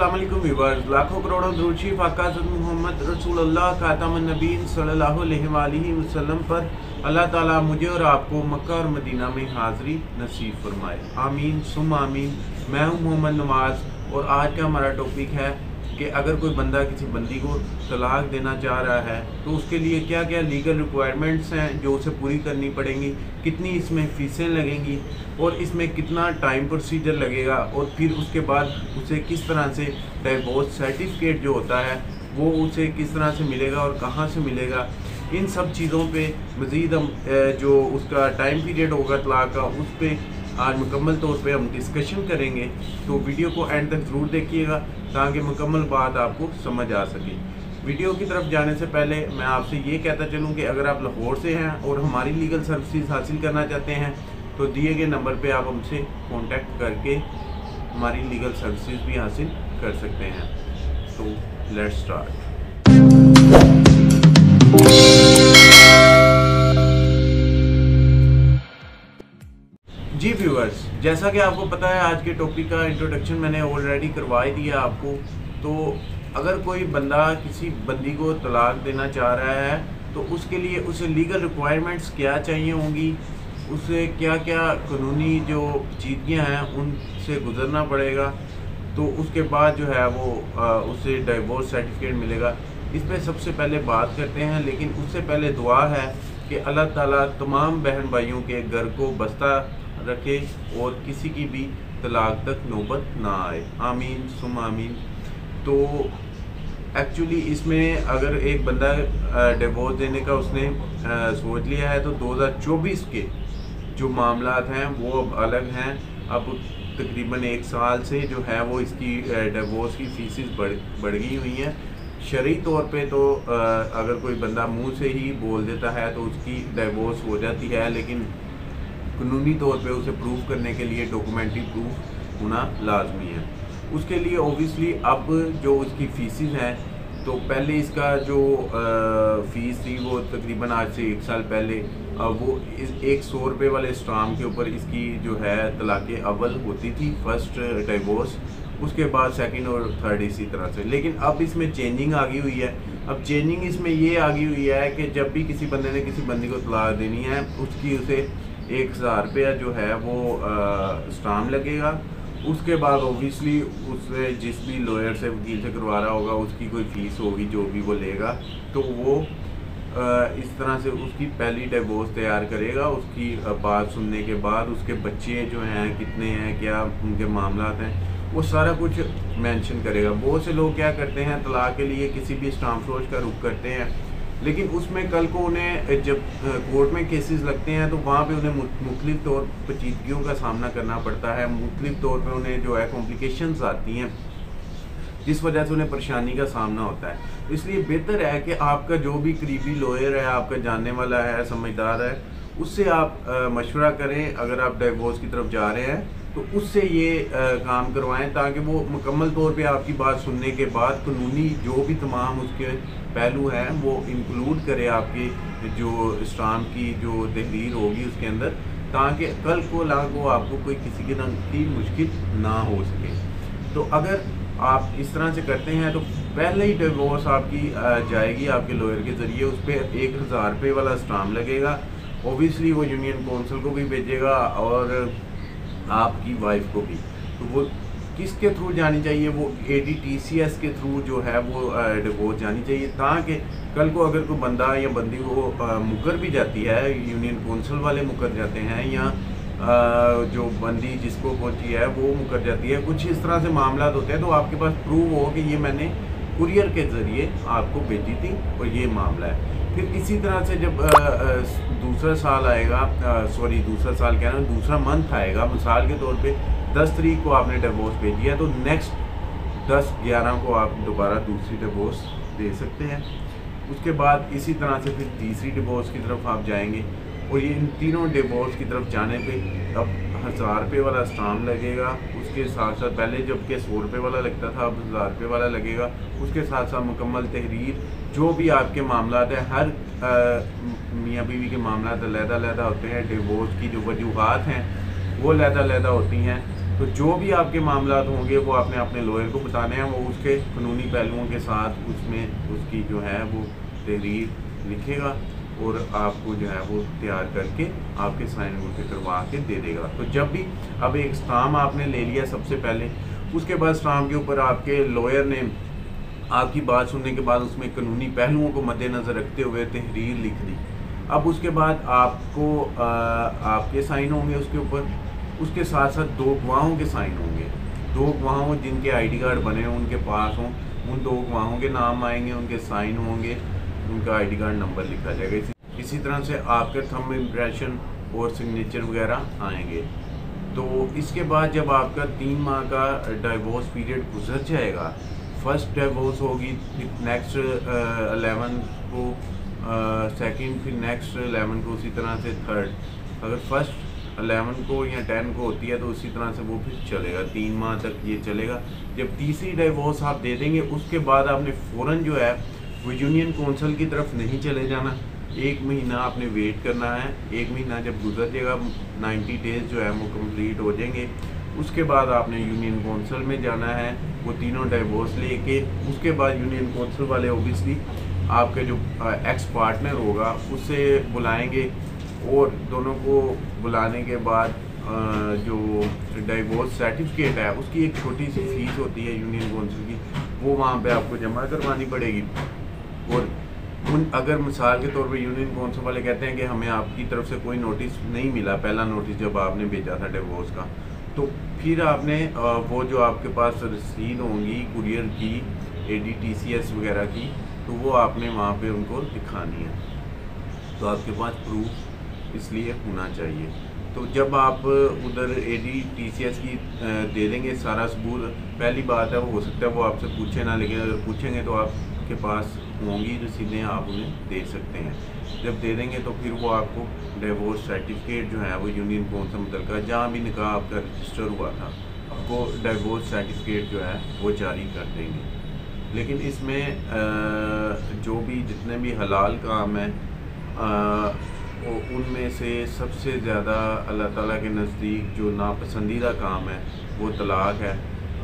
अस्सलाम वालेकुम व्यूअर्स, लाखों करोड़ों दुरूद शरीफ आका हज़रत मोहम्मद रसूलुल्लाह खातमुन नबीय्यीन सल्लल्लाहु अलैहि वसल्लम पर अल्लाह ताला मुझे और आपको मक्का और मदीना में हाज़री नसीब फरमाए। आमीन सुम आमीन। मैं हूँ मोहम्मद नवाज़ और आज का हमारा टॉपिक है कि अगर कोई बंदा किसी बंदी को तलाक देना चाह रहा है तो उसके लिए क्या क्या लीगल रिक्वायरमेंट्स हैं जो उसे पूरी करनी पड़ेंगी, कितनी इसमें फ़ीसें लगेंगी और इसमें कितना टाइम प्रोसीजर लगेगा और फिर उसके बाद उसे किस तरह से डिवोर्स सर्टिफिकेट जो होता है वो उसे किस तरह से मिलेगा और कहाँ से मिलेगा। इन सब चीज़ों पे मज़ीद हम जो उसका टाइम पीरियड होगा तलाक का उस पर आज मुकम्मल तौर पे हम डिस्कशन करेंगे। तो वीडियो को एंड तक ज़रूर देखिएगा ताकि मुकम्मल बात आपको समझ आ सके। वीडियो की तरफ जाने से पहले मैं आपसे ये कहता चलूँ कि अगर आप लाहौर से हैं और हमारी लीगल सर्विसेज हासिल करना चाहते हैं तो दिए गए नंबर पे आप हमसे कांटेक्ट करके हमारी लीगल सर्विसेज भी हासिल कर सकते हैं। तो लेट्स स्टार्ट। जी व्यूअर्स, जैसा कि आपको पता है आज के टॉपिक का इंट्रोडक्शन मैंने ऑलरेडी करवा ही दिया आपको। तो अगर कोई बंदा किसी बंदी को तलाक देना चाह रहा है तो उसके लिए उसे लीगल रिक्वायरमेंट्स क्या चाहिए होंगी, उसे क्या क्या कानूनी जो चीज़ें हैं उनसे गुजरना पड़ेगा, तो उसके बाद जो है वो उसे डिवोर्स सर्टिफिकेट मिलेगा। इस पर सबसे पहले बात करते हैं, लेकिन उससे पहले दुआ है कि अल्लाह ताला तमाम बहन भाइयों के घर को बस्ता रखे और किसी की भी तलाक तक नौबत ना आए। आमीन सुम आमीन। तो एक्चुअली इसमें अगर एक बंदा डिवोर्स देने का उसने सोच लिया है तो 2024 के जो मामलात हैं वो अब अलग हैं। अब तकरीबन 1 साल से जो है वो इसकी डिवोर्स की फीसेस बढ़ गई हुई हैं। शरई तौर पे तो अगर कोई बंदा मुंह से ही बोल देता है तो उसकी डिवोर्स हो जाती है, लेकिन कानूनी तौर पे उसे प्रूफ करने के लिए डॉक्यूमेंट्री प्रूफ होना लाजमी है। उसके लिए ओबियसली अब जो उसकी फ़ीसेस हैं तो पहले इसका जो फ़ीस थी वो तकरीबन आज से 1 साल पहले वो एक 100 रुपये वाले स्टाम्प के ऊपर इसकी जो है तलाक़ अव्वल होती थी, फर्स्ट डिवोर्स, उसके बाद सेकंड और थर्ड इसी तरह से। लेकिन अब इसमें चेंजिंग आ गई हुई है। अब चेंजिंग इसमें ये आ गई हुई है कि जब भी किसी बंदे ने किसी बंदी को तलाक देनी है उसकी उसे 1000 रुपया जो है वो स्टाम्प लगेगा। उसके बाद ओबियसली उससे जिस भी लॉयर से वकील से करवा रहा होगा उसकी कोई फ़ीस होगी जो भी वो लेगा, तो वो इस तरह से उसकी पहली डिवोर्स तैयार करेगा। उसकी बात सुनने के बाद उसके बच्चे जो हैं कितने हैं, क्या उनके मामलात हैं, वो सारा कुछ मेंशन करेगा। बहुत से लोग क्या करते हैं तलाक के लिए किसी भी स्टाम्प फरोश का रुख करते हैं, लेकिन उसमें कल को उन्हें जब कोर्ट में केसेस लगते हैं तो वहाँ पे उन्हें मुख्तलिफ तौर पेचीदगियों का सामना करना पड़ता है। मुख्तलिफ तौर पे उन्हें जो है कॉम्प्लिकेशंस आती हैं जिस वजह से उन्हें परेशानी का सामना होता है। इसलिए बेहतर है कि आपका जो भी करीबी लॉयर है, आपका जानने वाला है, समझदार है, उससे आप मशवरा करें। अगर आप डिवोर्स की तरफ जा रहे हैं तो उससे ये काम करवाएं ताकि वो मुकम्मल तौर पे आपकी बात सुनने के बाद कानूनी जो भी तमाम उसके पहलू हैं वो इंक्लूड करे आपके जो स्टाम्प की जो तहरीर होगी उसके अंदर, ताकि कल को लागू आपको कोई किसी के रंग की मुश्किल ना हो सके। तो अगर आप इस तरह से करते हैं तो पहले ही डिवोर्स आपकी जाएगी आपके लॉयर के ज़रिए, उस पर 1000 रुपये वाला स्टाम्प लगेगा। ओबियसली वो यूनियन कौंसिल को भी भेजेगा और आपकी वाइफ को भी। तो वो किसके थ्रू जानी चाहिए, वो ADTCS के थ्रू जो है वो डिवोर्स जानी चाहिए, ताकि कल को अगर कोई बंदा या बंदी को मुकर भी जाती है, यूनियन कौंसिल वाले मुकर जाते हैं या जो बंदी जिसको पहुंची है वो मुकर जाती है, कुछ इस तरह से मामला होते हैं, तो आपके पास प्रूफ हो कि ये मैंने कुरियर के ज़रिए आपको भेजी थी और ये मामला है। फिर इसी तरह से जब दूसरा साल आएगा, दूसरा साल कह रहा हूँ, दूसरा मंथ आएगा, मिसाल के तौर पे 10 तारीख को आपने डिवोर्स भेजी है तो नेक्स्ट 10-11 को आप दोबारा दूसरी डिवोर्स दे सकते हैं। उसके बाद इसी तरह से फिर तीसरी डिवोर्स की तरफ आप जाएंगे और ये इन तीनों डिवोर्स की तरफ जाने पे अब 1000 रुपये वाला स्टाम्प लगेगा। उसके साथ साथ पहले जबकि 100 रुपये वाला लगता था, अब 1000 रुपये वाला लगेगा। उसके साथ साथ मुकम्मल तहरीर, जो भी आपके मामलात हैं, हर मियाँ बीवी के मामलात अलग-अलग होते हैं, डिवोर्स की जो वजूहात हैं वो अलग-अलग होती हैं। तो जो भी आपके मामलात होंगे वो आपने अपने लॉयर को बताने हैं, वो उसके कानूनी पहलुओं के साथ उसमें उसकी जो है वो तहरीर लिखेगा और आपको जो है वो तैयार करके आपके साइन उनके करवा के दे देगा। तो जब भी अब एक स्टाम्प आपने ले लिया सबसे पहले, उसके बाद स्टाम्प के ऊपर आपके लॉयर ने आपकी बात सुनने के बाद उसमें कानूनी पहलुओं को मद्देनज़र रखते हुए तहरीर लिख दी। अब उसके बाद आपको आपके साइन होंगे उसके ऊपर, उसके साथ साथ 2 गवाहों के साइन होंगे। 2 गवाहों जिनके आईडी कार्ड बने हों उनके पास हों, उन 2 गवाहों के नाम आएंगे, उनके साइन होंगे, उनका आईडी कार्ड नंबर लिखा जाएगा। इसी तरह से आपके थंब इम्प्रेशन और सिग्नेचर वगैरह आएंगे। तो इसके बाद जब आपका 3 माह का डिवोर्स पीरियड गुजर जाएगा, फर्स्ट डिवोर्स होगी, फिर नेक्स्ट 11 को सेकंड, फिर नेक्स्ट 11 को, उसी तरह से थर्ड। अगर फर्स्ट 11 को या 10 को होती है तो उसी तरह से वो फिर चलेगा, 3 माह तक ये चलेगा। जब तीसरी डिवोर्स आप दे देंगे उसके बाद आपने फ़ौरन जो है वो यूनियन कौंसिल की तरफ नहीं चले जाना, 1 महीना आपने वेट करना है। 1 महीना जब गुजर जाएगा, 90 डेज़ जो है वो कंप्लीट हो जाएंगे, उसके बाद आपने यूनियन कौंसिल में जाना है, वो तीनों डिवोर्स लेके। उसके बाद यूनियन कौंसिल वाले ओबियसली आपके जो एक्स पार्टनर होगा उससे बुलाएंगे, और दोनों को बुलाने के बाद जो डिवोर्स सर्टिफिकेट है उसकी एक छोटी सी फीस होती है यूनियन कौंसिल की, वो वहाँ पे आपको जमा करवानी पड़ेगी। और अगर मिसाल के तौर पे यूनियन कौंसिल वाले कहते हैं कि हमें आपकी तरफ से कोई नोटिस नहीं मिला, पहला नोटिस जब आपने भेजा था डिवोर्स का, तो फिर आपने वो जो आपके पास रसीद होंगी कुरियर की, ADTCS वगैरह की, तो वो आपने वहाँ पे उनको दिखानी है। तो आपके पास प्रूफ इसलिए होना चाहिए। तो जब आप उधर ADTCS की दे देंगे सारा सबूत, पहली बात है वो हो सकता है वो आपसे पूछे ना, लेकिन अगर पूछेंगे तो आपके पास होंगी रसीदें, आप उन्हें दे सकते हैं। जब दे देंगे तो फिर वो आपको डिवोर्स सर्टिफिकेट जो है वो यूनियन कौंसिल मुतल्लिका जहाँ भी निकाह आपका रजिस्टर हुआ था, आपको डिवोर्स सर्टिफिकेट जो है वो जारी कर देंगे। लेकिन इसमें जो भी जितने भी हलाल काम हैं उनमें से सबसे ज़्यादा अल्लाह ताला के नज़दीक जो नापसंदीदा काम है वो तलाक़ है।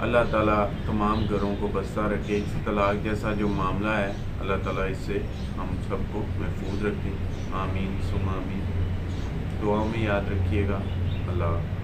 अल्लाह ताला तमाम घरों को बसता रखे। इस तलाक़ जैसा जो मामला है अल्लाह ताला इससे हम सबको महफूज रखें। आमीन सुम्मा आमीन। दुआ में याद रखिएगा। अल्लाह।